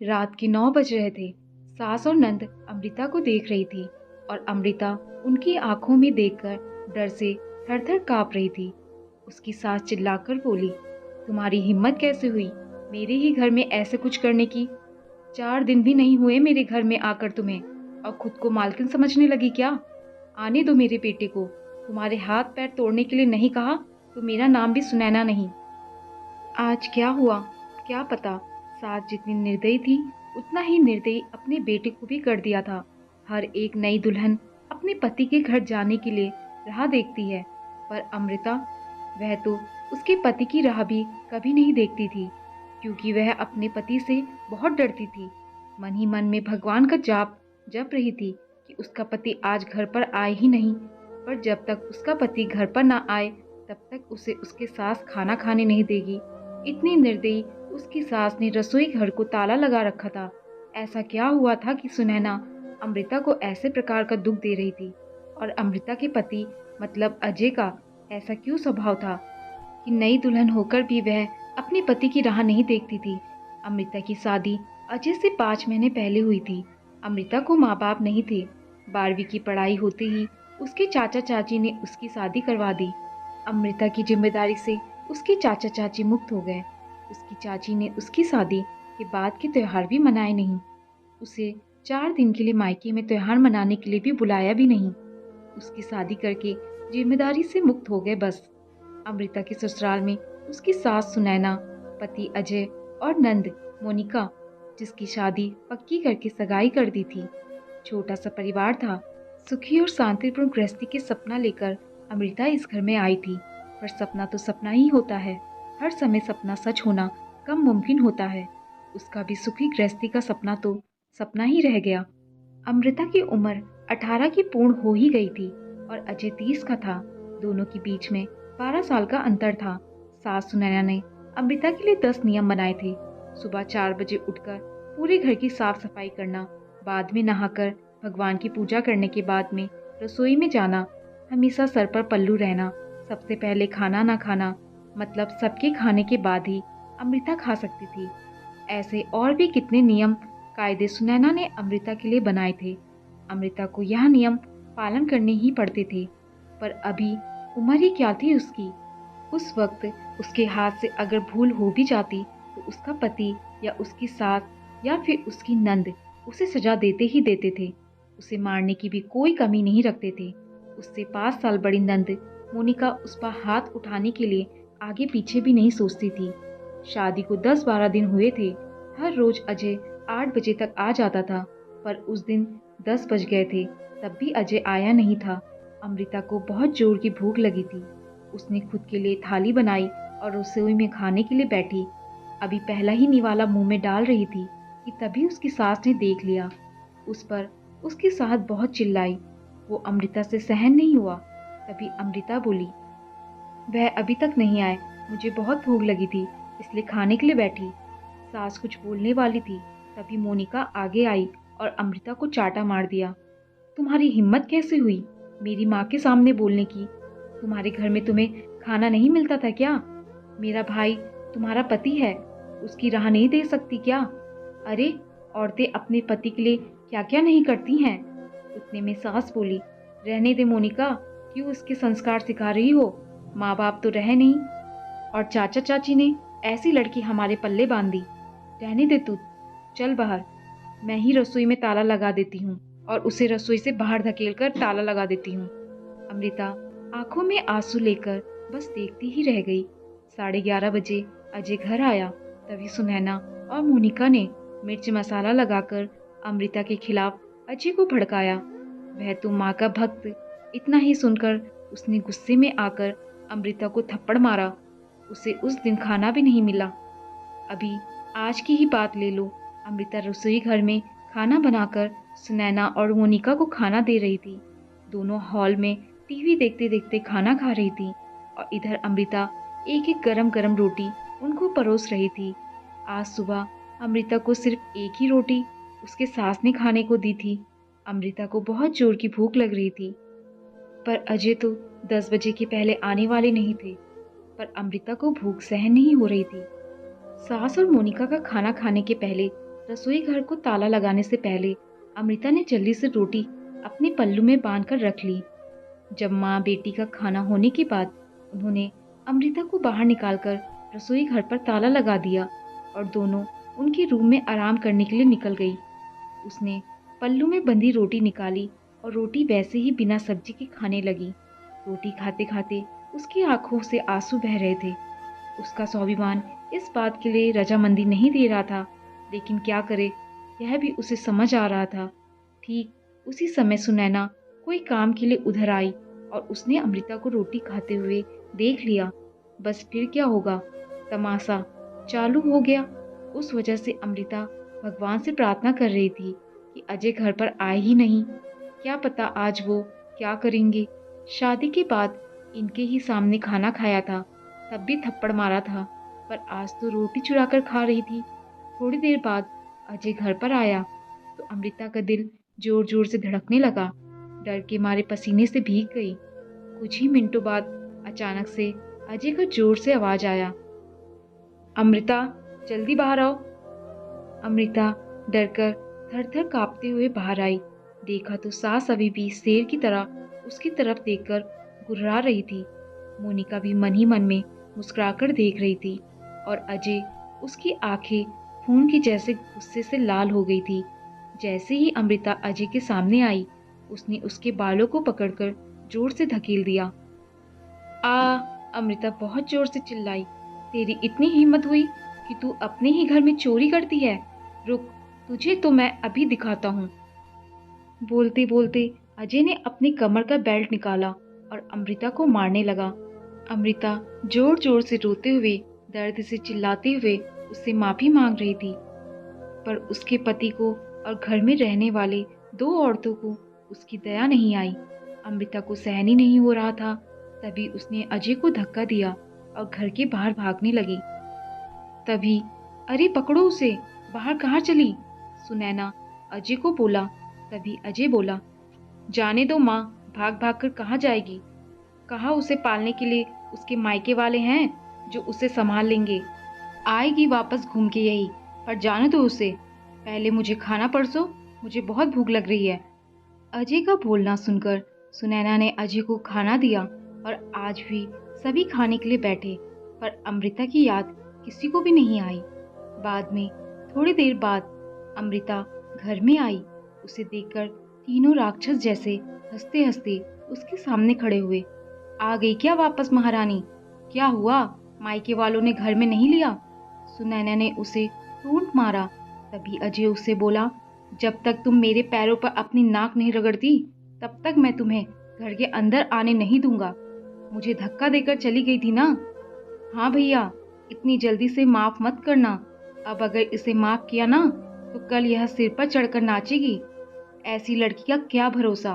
रात के 9 बज रहे थे। सास और नंद अमृता को देख रही थी और अमृता उनकी आंखों में देखकर डर से थर-थर काँप रही थी। उसकी सास चिल्लाकर बोली, "तुम्हारी हिम्मत कैसे हुई मेरे ही घर में ऐसे कुछ करने की? 4 दिन भी नहीं हुए मेरे घर में आकर तुम्हें और खुद को मालकिन समझने लगी क्या? आने दो मेरे बेटे को। तुम्हारे हाथ-पैर तोड़ने के लिए नहीं कहा तो मेरा नाम भी सुनैना नहीं।" आज क्या हुआ क्या पता। सास जितनी निर्दयी थी उतना ही निर्दयी अपने बेटे को भी कर दिया था। हर एक नई दुल्हन अपने पति के घर जाने के लिए राह देखती है, पर अमृता, वह तो उसके पति की राह भी कभी नहीं देखती थी, क्योंकि वह अपने पति से बहुत डरती थी। मन ही मन में भगवान का जाप जप रही थी कि उसका पति आज घर पर आए ही नहीं, पर जब तक उसका पति घर पर ना आए तब तक उसे उसके सास खाना खाने नहीं देगी। इतनी निर्दयी उसकी सास ने रसोई घर को ताला लगा रखा था। ऐसा क्या हुआ था कि सुनैना अमृता को ऐसे प्रकार का दुख दे रही थी? और अमृता के पति मतलब अजय का ऐसा क्यों स्वभाव था कि नई दुल्हन होकर भी वह अपने पति की राह नहीं देखती थी? अमृता की शादी अजय से 5 महीने पहले हुई थी। अमृता को माँ बाप नहीं थे। 12वीं की पढ़ाई होते ही उसके चाचा चाची ने उसकी शादी करवा दी। अमृता की जिम्मेदारी से उसके चाचा चाची मुक्त हो गए। उसकी चाची ने उसकी शादी के बाद के त्योहार भी मनाए नहीं। उसे 4 दिन के लिए मायके में त्योहार मनाने के लिए भी बुलाया भी नहीं। उसकी शादी करके जिम्मेदारी से मुक्त हो गए बस। अमृता के ससुराल में उसकी सास सुनैना, पति अजय और नंद मोनिका, जिसकी शादी पक्की करके सगाई कर दी थी। छोटा सा परिवार था। सुखी और शांतिपूर्ण गृहस्थी के सपना लेकर अमृता इस घर में आई थी, पर सपना तो सपना ही होता है। हर समय सपना सच होना कम मुमकिन होता है। उसका भी सुखी गृहस्थी का सपना तो सपना ही रह गया। अमृता की उम्र 18 की पूर्ण हो ही गई थी और अजय 30 का था। दोनों के बीच में 12 साल का अंतर था। सास सुनैना ने अमृता के लिए 10 नियम बनाए थे। सुबह 4 बजे उठकर पूरे घर की साफ सफाई करना, बाद में नहाकर भगवान की पूजा करने के बाद में रसोई में जाना, हमेशा सर पर पल्लू रहना, सबसे पहले खाना ना खाना, मतलब सबके खाने के बाद ही अमृता खा सकती थी। ऐसे और भी कितने नियम कायदे सुनैना ने अमृता के लिए बनाए थे। अमृता को यह नियम पालन करने ही पड़ते थे, पर अभी उम्र ही क्या थी उसकी। उस वक्त उसके हाथ से अगर भूल हो भी जाती तो उसका पति या उसकी सास या फिर उसकी नंद उसे सजा देते ही देते थे। उसे मारने की भी कोई कमी नहीं रखते थे। उससे 5 साल बड़ी नंद मोनिका उस पर हाथ उठाने के लिए आगे पीछे भी नहीं सोचती थी। शादी को 10-12 दिन हुए थे। हर रोज अजय 8 बजे तक आ जाता था, पर उस दिन 10 बज गए थे, तब भी अजय आया नहीं था। अमृता को बहुत जोर की भूख लगी थी। उसने खुद के लिए थाली बनाई और रसोई में खाने के लिए बैठी। अभी पहला ही निवाला मुंह में डाल रही थी कि तभी उसकी सास ने देख लिया। उस पर उसकी सास बहुत चिल्लाई। वो अमृता से सहन नहीं हुआ। तभी अमृता बोली, "वह अभी तक नहीं आए। मुझे बहुत भूख लगी थी, इसलिए खाने के लिए बैठी।" सास कुछ बोलने वाली थी, तभी मोनिका आगे आई और अमृता को चाटा मार दिया। "तुम्हारी हिम्मत कैसे हुई मेरी माँ के सामने बोलने की? तुम्हारे घर में तुम्हें खाना नहीं मिलता था क्या? मेरा भाई तुम्हारा पति है, उसकी राह नहीं दे सकती क्या? अरे, औरतें अपने पति के लिए क्या-क्या नहीं करती हैं।" उतने में सास बोली, "रहने दे मोनिका, क्यों उसके संस्कार सिखा रही हो? माँ बाप तो रहे नहीं और चाचा चाची ने ऐसी लड़की हमारे पल्ले बांध दी। रहने दे तू, चल बाहर। मैं ही रसोई में ताला लगा देती हूँ और उसे रसोई से बाहर धकेल कर ताला लगा देती हूँ।" अमृता आंखों में आंसू लेकर बस देखती ही रह गई। 11:30 बजे अजय घर आया, तभी सुनैना और मोनिका ने मिर्च मसाला लगाकर अमृता के खिलाफ अजय को भड़काया। वह तो माँ का भक्त। इतना ही सुनकर उसने गुस्से में आकर अमृता को थप्पड़ मारा। उसे उस दिन खाना भी नहीं मिला। अभी आज की ही बात ले लो। अमृता रसोई घर में खाना बनाकर सुनैना और मोनिका को खाना दे रही थी। दोनों हॉल में टीवी देखते देखते खाना खा रही थी और इधर अमृता एक एक गरम गरम रोटी उनको परोस रही थी। आज सुबह अमृता को सिर्फ एक ही रोटी उसके सास ने खाने को दी थी। अमृता को बहुत जोर की भूख लग रही थी, पर अजय तो 10 बजे के पहले आने वाले नहीं थे। पर अमृता को भूख सहन नहीं हो रही थी। सास और मोनिका का खाना खाने के पहले रसोई घर को ताला लगाने से पहले अमृता ने जल्दी से रोटी अपने पल्लू में बांधकर रख ली। जब माँ बेटी का खाना होने के बाद उन्होंने अमृता को बाहर निकालकर रसोई घर पर ताला लगा दिया और दोनों उनके रूम में आराम करने के लिए निकल गई। उसने पल्लू में बंधी रोटी निकाली और रोटी वैसे ही बिना सब्जी के खाने लगी। रोटी खाते खाते उसकी आंखों से आंसू बह रहे थे। उसका स्वाभिमान इस बात के लिए रजामंदी नहीं दे रहा था, लेकिन क्या करे, यह भी उसे समझ आ रहा था। ठीक उसी समय सुनैना कोई काम के लिए उधर आई और उसने अमृता को रोटी खाते हुए देख लिया। बस फिर क्या होगा, तमाशा चालू हो गया। उस वजह से अमृता भगवान से प्रार्थना कर रही थी कि अजय घर पर आए ही नहीं। क्या पता आज वो क्या करेंगे। शादी के बाद इनके ही सामने खाना खाया था, तब भी थप्पड़ मारा था, पर आज तो रोटी चुरा कर खा रही थी। थोड़ी देर बाद अजय घर पर आया तो अमृता का दिल जोर जोर से धड़कने लगा। डर के मारे पसीने से भीग गई। कुछ ही मिनटों बाद अचानक से अजय का जोर से आवाज आया, अमृता जल्दी बाहर आओ। अमृता डरकर थर-थर कांपते हुए बाहर आई। देखा तो सास अभी भी शेर की तरह उसकी तरफ देखकर गुर्रा रही थी। मोनिका भी मन ही मन में मुस्कुराकर देख रही थी और अजय, उसकी आंखें खून की जैसे गुस्से से लाल हो गई थी। जैसे ही अमृता अजय के सामने आई, उसने उसके बालों को पकड़कर जोर से धकेल दिया। आ! अमृता बहुत जोर से चिल्लाई। तेरी इतनी हिम्मत हुई कि तू अपने ही घर में चोरी करती है? रुक, तुझे तो मैं अभी दिखाता हूँ। बोलते बोलते अजय ने अपनी कमर का बेल्ट निकाला और अमृता को मारने लगा। अमृता जोर जोर से रोते हुए, दर्द से चिल्लाते हुए उससे माफी मांग रही थी, पर उसके पति को और घर में रहने वाले दो औरतों को उसकी दया नहीं आई। अमृता को सहन ही नहीं हो रहा था। तभी उसने अजय को धक्का दिया और घर के बाहर भागने लगी। तभी, अरे पकड़ो उसे, बाहर कहाँ चली? सुनैना अजय को बोला। तभी अजय बोला, जाने दो माँ, भाग भाग कर कहाँ जाएगी? कहा उसे पालने के लिए उसके मायके वाले हैं जो उसे संभाल लेंगे। आएगी वापस घूम के यही, पर जाने दो उसे। पहले मुझे खाना परसो, मुझे बहुत भूख लग रही है। अजय का बोलना सुनकर सुनैना ने अजय को खाना दिया और आज भी सभी खाने के लिए बैठे, पर अमृता की याद किसी को भी नहीं आई। बाद में थोड़ी देर बाद अमृता घर में आई। उसे देखकर तीनों राक्षस जैसे हंसते हंसते उसके सामने खड़े हुए। आ गई क्या वापस महारानी? क्या हुआ, मायके वालों ने घर में नहीं लिया? सुनैना ने उसे टूंट मारा। तभी अजय उससे बोला, जब तक तुम मेरे पैरों पर अपनी नाक नहीं रगड़ती, तब तक मैं तुम्हें घर के अंदर आने नहीं दूंगा। मुझे धक्का देकर चली गई थी ना? हाँ भैया, इतनी जल्दी से माफ मत करना। अब अगर इसे माफ किया ना, तो कल यह सिर पर चढ़कर नाचेगी। ऐसी लड़की का क्या भरोसा?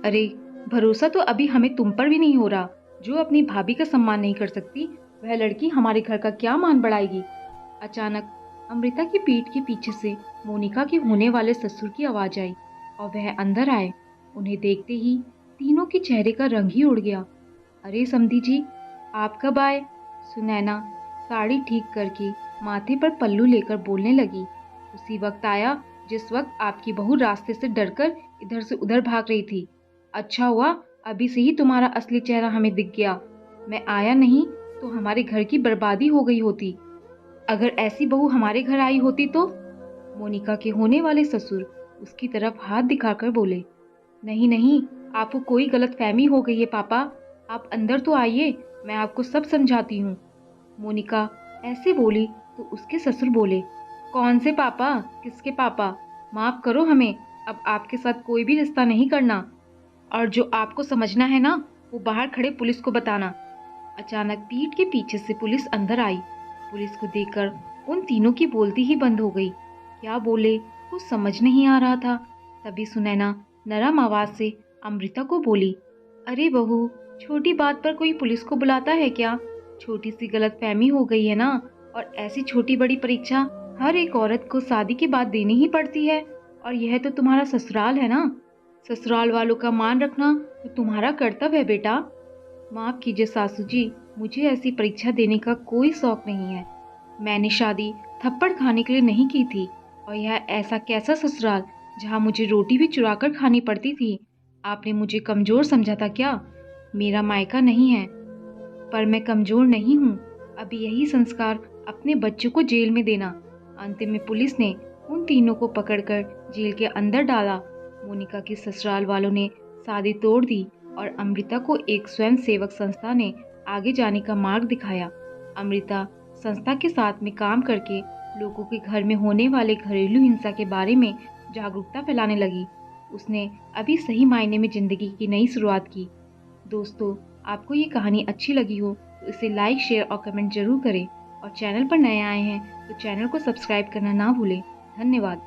अरे, भरोसा तो अभी हमें तुम पर भी नहीं हो रहा। जो अपनी भाभी का सम्मान नहीं कर सकती, वह लड़की हमारे घर का क्या मान बढ़ाएगी? अचानक अमृता की पीठ के पीछे से मोनिका के होने वाले ससुर की आवाज आई और वह अंदर आए। उन्हें देखते ही तीनों के चेहरे का रंग ही उड़ गया। अरे समधी जी, आप कब आए? सुनैना साड़ी ठीक करके माथे पर पल्लू लेकर बोलने लगी। उसी वक्त आया जिस वक्त आपकी बहू रास्ते से डरकर इधर से उधर भाग रही थी। अच्छा हुआ अभी से ही तुम्हारा असली चेहरा हमें दिख गया। मैं आया नहीं तो हमारे घर की बर्बादी हो गई होती। अगर ऐसी बहू हमारे घर आई होती तो? मोनिका के होने वाले ससुर उसकी तरफ हाथ दिखाकर बोले। नहीं नहीं, आपको कोई गलतफहमी हो गई है पापा। आप अंदर तो आइए, मैं आपको सब समझाती हूँ। मोनिका ऐसे बोली तो उसके ससुर बोले, कौन से पापा? किसके पापा? माफ करो हमें, अब आपके साथ कोई भी रिश्ता नहीं करना। और जो आपको समझना है ना, वो बाहर खड़े पुलिस को बताना। अचानक पीठ के पीछे से पुलिस अंदर आई। पुलिस को देखकर उन तीनों की बोलती ही बंद हो गई। क्या बोले कुछ समझ नहीं आ रहा था। तभी सुनैना नरम आवाज से अमृता को बोली, अरे बहू, छोटी बात पर कोई पुलिस को बुलाता है क्या? छोटी सी गलतफहमी हो गई है ना, और ऐसी छोटी बड़ी परीक्षा हर एक औरत को शादी के बाद देनी ही पड़ती है। और यह तो तुम्हारा ससुराल है ना, ससुराल वालों का मान रखना तो तुम्हारा कर्तव्य है बेटा। माफ कीजिए सासू जी, मुझे ऐसी परीक्षा देने का कोई शौक नहीं है। मैंने शादी थप्पड़ खाने के लिए नहीं की थी, और यह ऐसा कैसा ससुराल जहाँ मुझे रोटी भी चुरा कर खानी पड़ती थी। आपने मुझे कमज़ोर समझा था क्या? मेरा मायका नहीं है, पर मैं कमज़ोर नहीं हूँ। अभी यही संस्कार अपने बच्चों को जेल में देना। अंतिम में पुलिस ने उन तीनों को पकड़कर जेल के अंदर डाला। मोनिका के ससुराल वालों ने शादी तोड़ दी और अमृता को एक स्वयं सेवक संस्था ने आगे जाने का मार्ग दिखाया। अमृता संस्था के साथ में काम करके लोगों के घर में होने वाले घरेलू हिंसा के बारे में जागरूकता फैलाने लगी। उसने अभी सही मायने में जिंदगी की नई शुरुआत की। दोस्तों, आपको ये कहानी अच्छी लगी हो तो इसे लाइक, शेयर और कमेंट जरूर करें और चैनल पर नए आए हैं तो चैनल को सब्सक्राइब करना ना भूलें। धन्यवाद।